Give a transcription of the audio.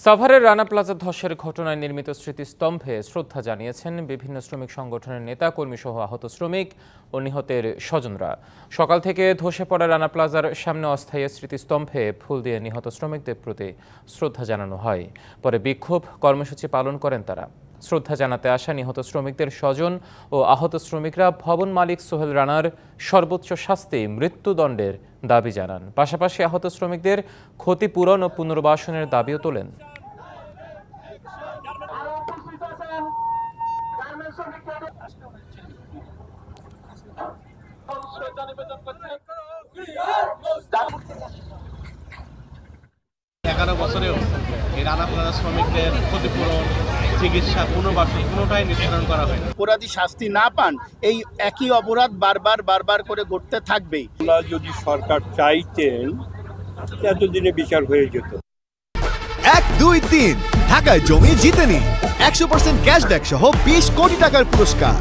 সাভারের রানা প্লাজা ধসের ঘটনায় নির্মিত স্মৃতিস্তম্ভে শ্রদ্ধা জানিয়েছেন বিভিন্ন শ্রমিক সংগঠনের নেতা কর্মী সহ আহত শ্রমিক ও নিহতের স্বজনরা। সকাল থেকে ধসে পড়া রানা প্লাজার সামনে অস্থায়ী স্মৃতিস্তম্ভে ফুল দিয়ে নিহত শ্রমিকদের প্রতি শ্রদ্ধা জানানো হয়। পরে বিক্ষোভ কর্মসূচি পালন করেন তারা। শ্রদ্ধা জানাতে আসা নিহত শ্রমিকদের স্বজন ও আহত শ্রমিকরা ভবন মালিক সোহেল রানার সর্বোচ্চ শাস্তি মৃত্যুদণ্ডের দাবি জানান। পাশাপাশি আহত শ্রমিকদের ক্ষতিপূরণ ও পুনর্বাসনের দাবিও তোলেন। বছরেও এই রানা প্লাজা শ্রমিকদের ক্ষতিপূরণ, চিকিৎসা, পুনর্বাসন কোনোটাই নির্ধারণ করা হয় না। অপরাধী শাস্তি না পান এই একই অপরাধ বারবার করে ঘটতে থাকবেই। যদি সরকার চাইতেন এতদিনে বিচার হয়ে যেত। 1, 2, 3 ঢাকায় জমি জিতে নিন 100% ক্যাশব্যাক সহ 20 কোটি টাকার পুরস্কার।